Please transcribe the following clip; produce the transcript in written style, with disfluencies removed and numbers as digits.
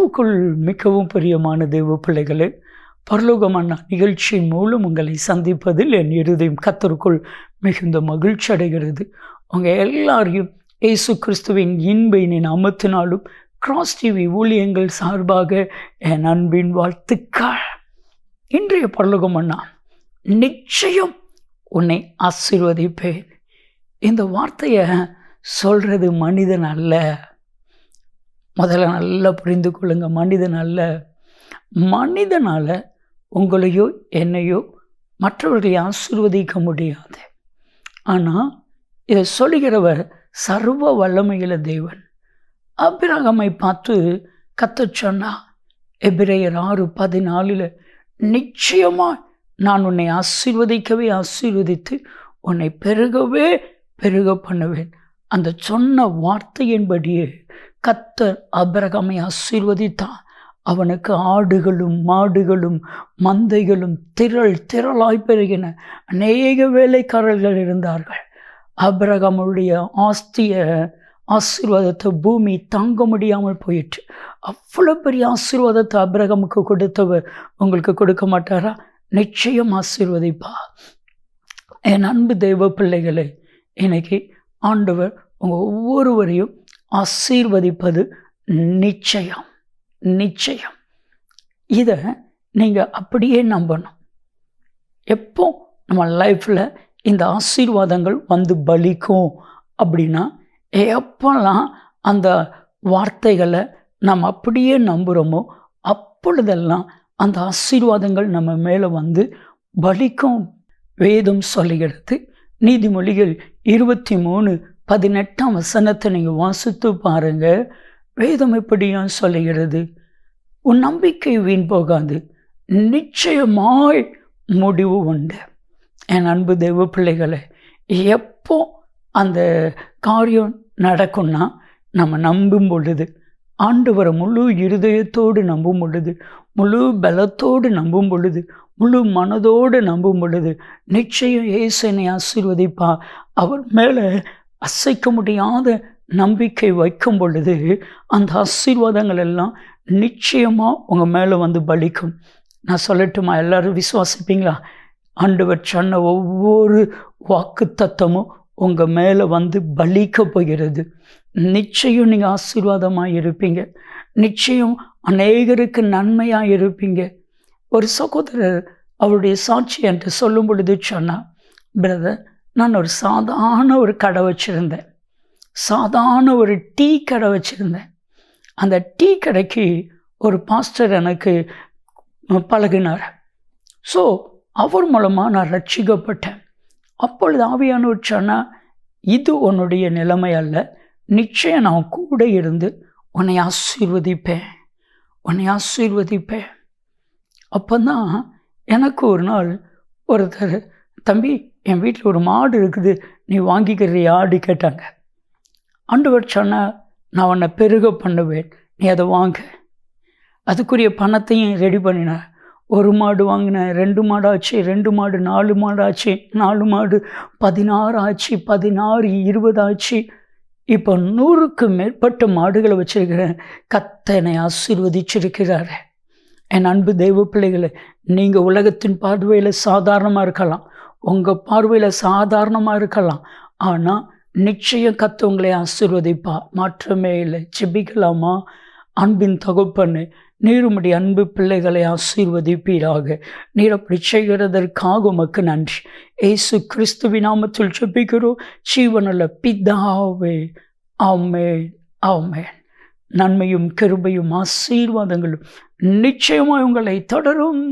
கிறிஸ்துவுக்குள் மிகவும் பிரியமான தேவ பிள்ளைகளே, பரலோகமான நிகழ்ச்சியின் மூலம் உங்களை சந்திப்பதில் என் இருதயம் கர்த்தருக்குள் மிகுந்த மகிழ்ச்சி அடைகிறது. உங்கள் எல்லாரையும் இயேசு கிறிஸ்துவின் இன்பையின் நாமத்தினாலும் கிராஸ் டிவி ஊழியங்கள் சார்பாக என் அன்பின் வாழ்த்துக்கள். இன்றைய பரலோகமன்னா, நிச்சயம் உன்னை ஆசீர்வதிப்பேன். இந்த வார்த்தையை சொல்கிறது மனிதன் அல்ல. முதல்ல நல்லா புரிந்து கொள்ளுங்க, மனிதன் அல்ல. மனிதனால் உங்களையோ என்னையோ மற்றவர்களை ஆசீர்வதிக்க முடியாது. ஆனால் இதை சொல்லுகிறவர் சர்வ வல்லமையுள்ள தேவன். ஆபிரகாமை பார்த்து கர்த்தர் சொன்னா, எபிரேயர் 6:14, நிச்சயமாக நான் உன்னை ஆசீர்வதிக்கவே ஆசீர்வதித்து உன்னை பெருகவே பெருக பண்ணுவேன். அந்த சொன்ன வார்த்தையின்படியே கர்த்தர் ஆபிரகாமை ஆசீர்வதித்தான். அவனுக்கு ஆடுகளும் மாடுகளும் மந்தைகளும் திரளாய் பெருகின. அநேக வேலைக்காரர்கள் இருந்தார்கள். ஆபிரகாமுடைய ஆசீர்வாதத்தை பூமி தாங்க முடியாமல் போயிற்று. அவ்வளோ பெரிய ஆசீர்வாதத்தை ஆபிரகாமுக்கு கொடுத்தவர் உங்களுக்கு கொடுக்க மாட்டாரா? நிச்சயம் ஆசீர்வதிப்பா. என் அன்பு தெய்வ பிள்ளைகளே, இன்னைக்கு ஆண்டவர் உங்கள் ஒவ்வொருவரையும் ஆசீர்வதிப்பது நிச்சயம். நிச்சயம். இதை நீங்கள் அப்படியே நம்பணும். எப்போ நம்ம லைஃப்பில் இந்த ஆசீர்வாதங்கள் வந்து பலிக்கும் அப்படின்னா, எப்போல்லாம் அந்த வார்த்தைகளை நம்ம அப்படியே நம்புகிறோமோ அப்பொழுதெல்லாம் அந்த ஆசீர்வாதங்கள் நம்ம மேலே வந்து பலிக்கும். வேதம் சொல்லுகிறது. நீதிமொழிகள் 23:18 நீங்கள் வாசித்து பாருங்க. வேதம் எப்படியும் சொல்லுகிறது, உன் நம்பிக்கை வீண் போகாது, நிச்சயமாய் முடிவு உண்டு. என் அன்பு தெய்வ பிள்ளைகளை, எப்போ அந்த காரியம் நடக்கும்னா, நம்ம நம்பும் பொழுது, ஆண்டவரை முழு இருதயத்தோடு நம்பும் பொழுது, முழு பலத்தோடு நம்பும் பொழுது, முழு மனதோடு நம்பும் பொழுது, நிச்சயம் இயேசுவை ஆசீர்வதிப்பா. அவர் மேலே அசைக்க முடியாத நம்பிக்கை வைக்கும் பொழுது அந்த ஆசீர்வாதங்கள் எல்லாம் நிச்சயமாக உங்கள் மேலே வந்து பலிக்கும். நான் சொல்லட்டுமா? எல்லாரும் விசுவாசிப்பீங்களா? ஆண்டவர் சொன்ன ஒவ்வொரு வாக்கு தத்தமும் உங்கள் மேலே வந்து பலிக்க போகிறது. நிச்சயம் நீங்கள் ஆசீர்வாதமாக இருப்பீங்க. நிச்சயம் அநேகருக்கு நன்மையாக இருப்பீங்க. ஒரு சகோதரர் அவருடைய சாட்சி என்று சொல்லும் பொழுது சொன்னார், பிரதர், நான் ஒரு சாதாரண ஒரு கடை வச்சுருந்தேன். சாதாரண ஒரு டீ கடை வச்சுருந்தேன். அந்த டீ கடைக்கு ஒரு பாஸ்டர் எனக்கு பழகினார். ஸோ அவர் மூலமாக நான் ரட்சிக்கப்பட்டேன். அப்பொழுது ஆவியானவர் சொன்னால், இது உன்னுடைய நிலைமை அல்ல, நிச்சயம் நான் கூட இருந்து உன்னை ஆசீர்வதிப்பேன், உன்னை ஆசீர்வதிப்பேன். அப்போ தான் எனக்கு ஒரு நாள் ஒருத்தர், தம்பி, என் வீட்டில் ஒரு மாடு இருக்குது, நீ வாங்கிக்கிறியா ஆடு கேட்டாங்க. ஆண்டவர் சொன்னால், நான் உன்னை பெருக பண்ணுவேன், நீ அதை வாங்க. அதுக்குரிய பணத்தையும் ரெடி பண்ணினேன். 1 மாடு வாங்கினேன், 2 மாடு ஆச்சு, 2 மாடு 4 மாடு ஆச்சு, 4 மாடு 16 ஆச்சு, 16 20 ஆச்சு. இப்போ 100க்கு மேற்பட்ட மாடுகளை வச்சிருக்கிறேன். கர்த்தர் என்னை ஆசீர்வதிச்சிருக்கிறாரு. என் அன்பு தெய்வ பிள்ளைகளை, நீங்கள் உலகத்தின் பார்வையில் சாதாரணமாக இருக்கலாம், உங்கள் பார்வையில் சாதாரணமாக இருக்கலாம். ஆனால் நிச்சயம் கர்த்தர் உங்களை ஆசீர்வதிப்பா, மாற்றமே இல்லை. ஜெபிக்கலாமா? அன்பின் தகப்பனே, நீர் உம்முடைய அன்பு பிள்ளைகளை ஆசீர்வதிப்பீராக. நீர் அப்படி செய்கிறதற்காக உமக்கு நன்றி. இயேசு கிறிஸ்துவின் நாமத்தில் ஜெபிக்கிறோம் ஜீவனுள்ள பிதாவே. ஆமென், ஆமென். நன்மையும் கிருபையும் ஆசீர்வாதங்களும் நிச்சயமாய் உங்களை தொடரும்.